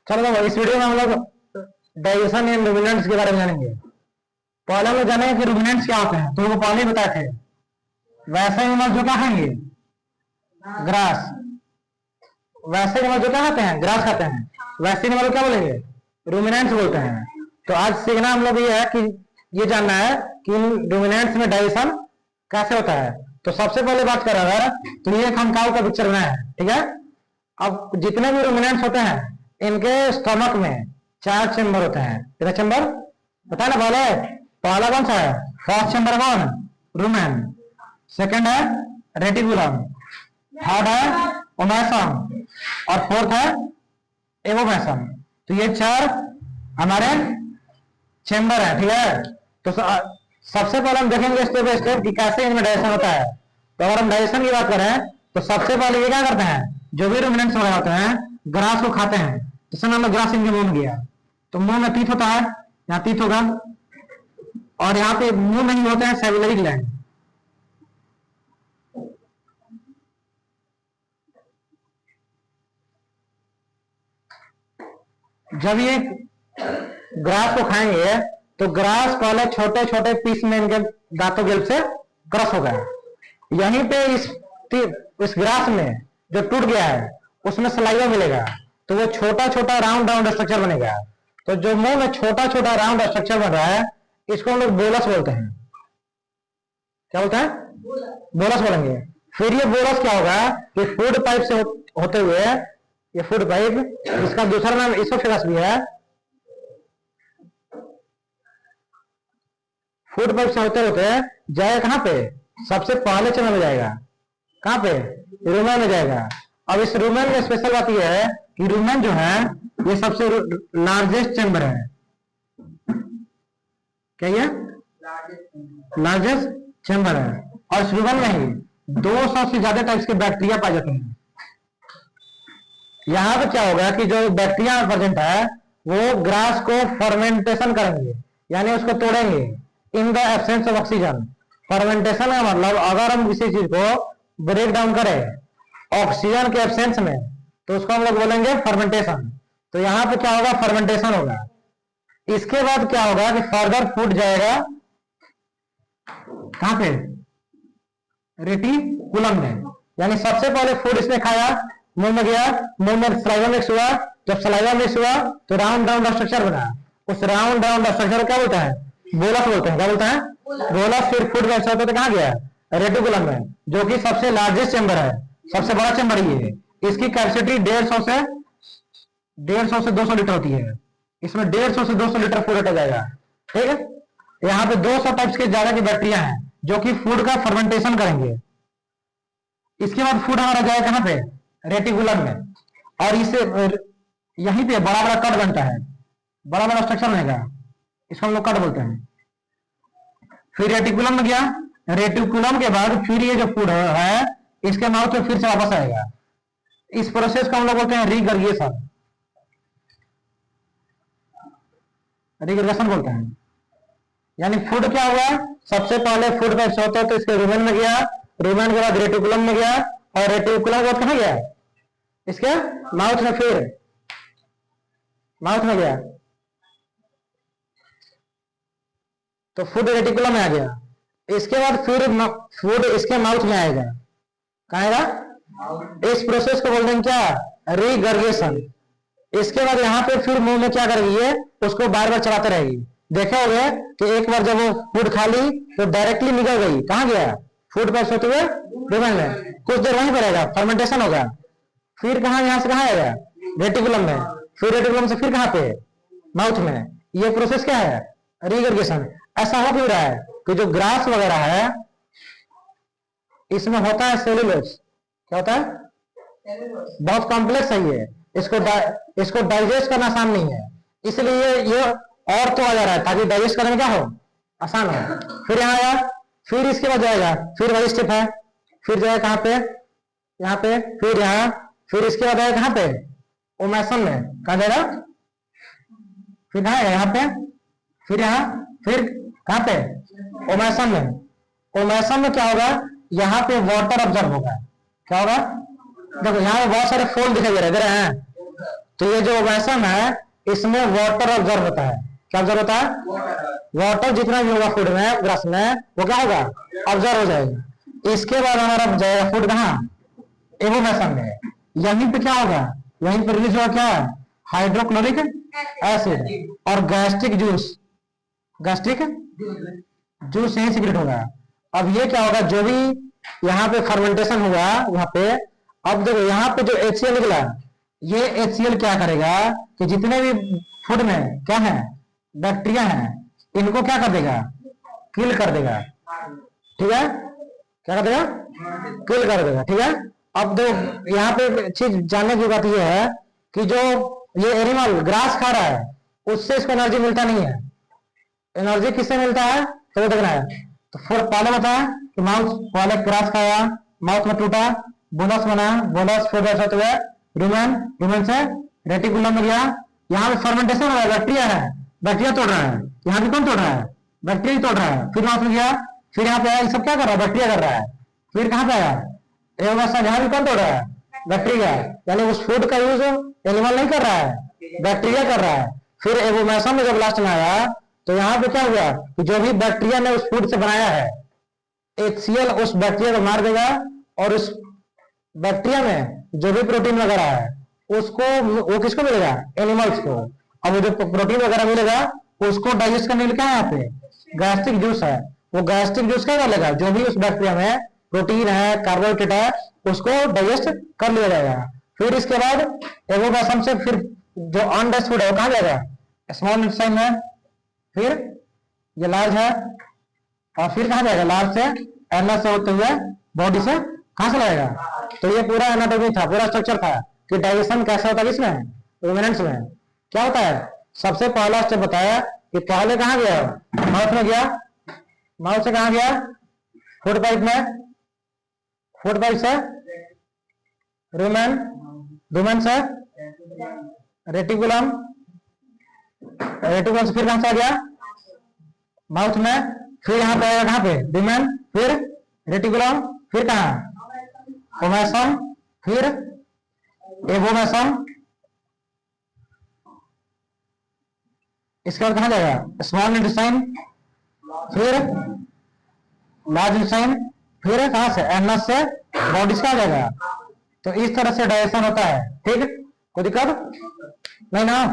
चलो तो इस वीडियो में हम लोग डाइजेशन इन रूमिनेंट्स के बारे में जानेंगे। पहले हम लोग जानेंगे कि रूमिनेंट्स क्या होते हैं, तो वो पहले ही बताए थे। वैसे एनिमल जो क्या खाएंगे, ग्रास। वैसे एनिमल जो क्या खाते हैं, ग्रास खाते हैं। वैसे एनिमल क्या बोलेंगे, रूमिनेंट्स बोलते हैं। तो आज सीखना हम लोग ये है कि ये जानना है कि इन रूमिनेंट्स में डाइजेशन कैसे होता है। तो सबसे पहले बात करें अगर, तो ये खंकाव का पिक्चर बनाया है, ठीक है। अब जितने भी रूमिनेंट्स होते हैं इनके स्टमक में 4 चेम्बर होते हैं। कितने चेम्बर पता है ना? पहला कौन सा है, फर्स्ट चेम्बर कौन, रूमेन। सेकंड है रेटिकुलम, थर्ड है ओमेसम और फोर्थ है एवोमेसम। तो ये 4 हमारे चेम्बर है, ठीक है। तो सबसे पहले हम देखेंगे स्टेप बाय स्टेप कि कैसे इनमें डाइजेशन होता है। तो अगर हम डाइजेशन की बात करें तो सबसे पहले ये क्या करते हैं, जो भी रूमिनेंट्स वगैरह होते हैं ग्रास को खाते हैं। जैसे हमने ग्रास इनके मुंह में गया तो मुंह में तीत होता है, यहाँ तीत होगा, और यहाँ पे मुंह में ही होते हैं सेल्युलरी ग्लैंड। जब ये ग्रास को खाएंगे तो ग्रास पहले छोटे छोटे पीस में इनके दांतों के से क्रश होगा। यहीं पे इस ग्रास में जो टूट गया है उसमें सलाइवा मिलेगा, तो वो छोटा छोटा राउंड राउंड स्ट्रक्चर बनेगा। तो जो मुंह में छोटा छोटा राउंड स्ट्रक्चर बन रहा है इसको हम लोग बोलस बोलते हैं। क्या बोलते हैं, बोलस बोलेंगे। फिर ये बोलस क्या होगा कि फूड पाइप से होते हुए, ये फूड पाइप, इसका दूसरा नाम इसोफेगस भी है। फूड पाइप से होते होते जाएगा कहां पे, सबसे पहले चैम्बर में जाएगा। कहां पे, रूमेन में जाएगा। अब इस रूमेन में स्पेशल बात यह है कि रूमेन जो है ये सबसे लार्जेस्ट चैम्बर है। क्या ये लार्जेस्ट चैम्बर है, और इस रूमेन में ही 200 से ज्यादा टाइप्स के बैक्टीरिया पाए जाते हैं। यहां पे क्या होगा कि जो बैक्टीरिया प्रेजेंट है वो ग्रास को फर्मेंटेशन करेंगे, यानी उसको तोड़ेंगे in the absence of oxygen. Fermentation का मतलब अगर हम किसी चीज को ब्रेक डाउन करें ऑक्सीजन के एब्सेंस में तो उसको हम लोग बोलेंगे फर्मेंटेशन। तो यहाँ पे क्या होगा, फर्मेंटेशन होगा। इसके बाद क्या होगा कि फर्दर फूड जाएगा कहां पे, रेटिकुलम में। यानी सबसे पहले फूड इसने खाया, मुंह में गया, मुंह में सलाइवा मिक्स हुआ। जब सलाइवा मिक्स हुआ तो राउंड राउंड स्ट्रक्चर बना। उस राउंड राउंड स्ट्रक्चर क्या बोलता है, बोलस बोलते हैं। क्या बोलते हैं, बोलस। फिर फूड वैसा होता है कहां गया, रेटिकुलम में, जो कि सबसे लार्जेस्ट चैम्बर है, सबसे बड़ा चैम्बर ही है। इसकी कैपेसिटी 150 से 200 लीटर होती है। इसमें 150 से 200 लीटर फूड रखा जाएगा, ठीक है। यहाँ पे 200 टाइप्स के ज्यादा की बैक्टीरिया हैं जो कि फूड का फर्मेंटेशन करेंगे। इसके बाद फूड हमारा जाएगा कहां पे, रेटिकुलम में, और इसे यहीं पे बड़ा बड़ा कट बनता है, बड़ा बड़ा स्ट्रक्चर बनेगा, इसको हम लोग कट बोलते हैं। फिर रेटिकुलम में गया, रेटिकुलम के बाद फिर ये जो फूड है इसके माउथ में फिर से वापस आएगा। इस प्रोसेस को हम लोग बोलते हैं रीगर्गेशन, रीगर्गेशन बोलते हैं। यानी फूड क्या हुआ, सबसे पहले फूड का होता है तो इसके रूमेन में गया, रूमेन के बाद रेटिकुलम में गया, और रेटिकुलम के बाद कहां गया, इसके माउथ में, फिर माउथ में गया तो फूड रेटिकुलम में आ गया। इसके बाद फिर फूड इसके माउथ में आएगा, कहां आएगा, इस प्रोसेस को बोलते हैं क्या, रीगर्गेशन। इसके बाद यहाँ पे फिर मुंह में क्या करेगी, ये उसको बार बार चलाते रहेगी। देखे होंगे कि एक बार जब वो फूड खा ली तो डायरेक्टली निकल गई, कहां गया, फूड पाइप होते हुए रूमेन में, कुछ देर वहीं पर रहेगा, फर्मेंटेशन होगा। फिर कहां, यहां से कहां आएगा, रेटिकुलम में, फिर रेटिकुलम से फिर कहां पे, माउथ में। ये प्रोसेस क्या है, रीगर्गेशन। ऐसा हो क्यों रहा है कि जो ग्रास वगैरह है इसमें होता है सेलुलोज। क्या होता है, बहुत कॉम्प्लेक्स है ये, इसको डाइजेस्ट करना आसान नहीं है, इसलिए ये और तो आ जा रहा है ताकि डाइजेस्ट करने में क्या हो, आसान हो। फिर यहाँ आया, फिर इसके बाद जाएगा, फिर वही स्टेप है, फिर जाएगा कहां पे, यहाँ पे, फिर यहाँ, फिर इसके बाद आएगा कहां पे, ओमेसन में, कहा जाएगा, फिर कहा यहाँ पे, फिर यहाँ, फिर कहां पे, ओमेसन में। ओमेसन में क्या होगा, यहाँ पे वाटर ऑब्जर्व होगा। क्या होगा, देखो यहाँ पे बहुत सारे फोल्ड दिखाई दे रहे हैं, तो ये जो वैसम है इसमें वाटर ऑब्जर्व होता है। क्या ऑब्जर्व होता है? वाटर जितना भी होगा फूड में, ब्रश में, वो क्या होगा? ऑब्जर्व हो जाएगा। इसके बाद हमारा जाएगा फूड कहाँ? एवोमेसन में। यहीं पे क्या होगा? यहीं पर रिलीज होगा क्या? हाइड्रोक्लोरिक एसिड और गैस्ट्रिक जूस। गैस्ट्रिक जूस यही सीक्रेट होगा। अब ये क्या होगा? जो भी यहाँ पे फर्मेंटेशन हुआ यहाँ पे, अब देखो यहाँ पे जो HCl निकला, ये HCl क्या करेगा कि जितने भी फूड में क्या है, बैक्टीरिया है, इनको क्या कर देगा? किल कर देगा। ठीक है, क्या कर देगा? किल कर देगा। ठीक है, अब देखो यहाँ पे चीज जानने की बात यह है कि जो ये एनिमल ग्रास खा रहा है उससे इसको एनर्जी मिलता नहीं है। एनर्जी किससे मिलता है तो वो देखना है। तो फिर पहले बताया कि माउस पहले ग्रास खाया, माउथ में टूटा, बोलस बना, बोलस फिर होते हुए रूमेन, रूमेन से रेटिकुलम में गया। यहाँ पे फर्मेंटेशन हो रहा है, बैक्टीरिया है, बैक्टीरिया तोड़ रहा है। यहाँ पे कौन तोड़ रहा है? बैक्टीरिया तोड़ रहा है। फिर माउथ में गया, फिर यहाँ पे आया, ये सब क्या कर रहा है? बैक्टीरिया कर रहा है। फिर कहाँ पे आया? यहाँ भी कौन तोड़ रहा है? बैक्टीरिया। यानी उस फूड का यूज एनिमल नहीं कर रहा है, बैक्टीरिया कर रहा है। फिर एवोमेसन में जब लास्ट में आया तो यहाँ पे क्या हुआ कि जो भी बैक्टीरिया ने उस फूड से बनाया है, HCl उस बैक्टीरिया को मार देगा और उस बैक्टीरिया में जो भी प्रोटीन वगैरह है उसको, वो किसको मिलेगा? एनिमल्स को। अब वो जो प्रोटीन वगैरह मिलेगा उसको डाइजेस्ट करने के लिए क्या है? यहाँ पे गैस्ट्रिक जूस है। वो गैस्ट्रिक जूस क्या करेगा? जो भी उस बैक्टीरिया में प्रोटीन है, कार्बोहाइड्रेट है, उसको डाइजेस्ट कर लिया जाएगा। फिर इसके बाद एवोमेसन से फिर जो अनडाइजेस्ट फूड है वो कहाँ जाएगा? स्मॉल इंटेस्टाइन में, फिर ये लार्ज है, और फिर कहाँ जाएगा? लार्ज से एनस से होते हुए बॉडी से कहाँ से लाएगा? तो ये पूरा एनाटॉमी था, पूरा स्ट्रक्चर था कि डाइजेशन कैसा होता है इसमें, रूमिनेंट्स में। क्या होता है? सबसे पहला स्टेप बताया कि पहले कहाँ गया? माउथ में गया, माउथ से कहाँ गया? फूड पाइप में, फूड पाइप से रूमेन, रूमेन से रेटिकुलम, रेटिकुलम से फिर कहां से आ गया? माउथ में। फिर यहाँ पे आएगा कहाँ पे? रूमेन, फिर रेटिकुलम, फिर कहाँ? ओमेसन, फिर एवोमेसन। इसके बाद कहाँ जाएगा? स्मॉल इंटेस्टाइन, फिर लार्ज इंटेस्टाइन, फिर कहां से? एनस से बॉडी से आ जाएगा। तो इस तरह से डाइजेशन होता है। ठीक, कोई दिक्कत नहीं ना?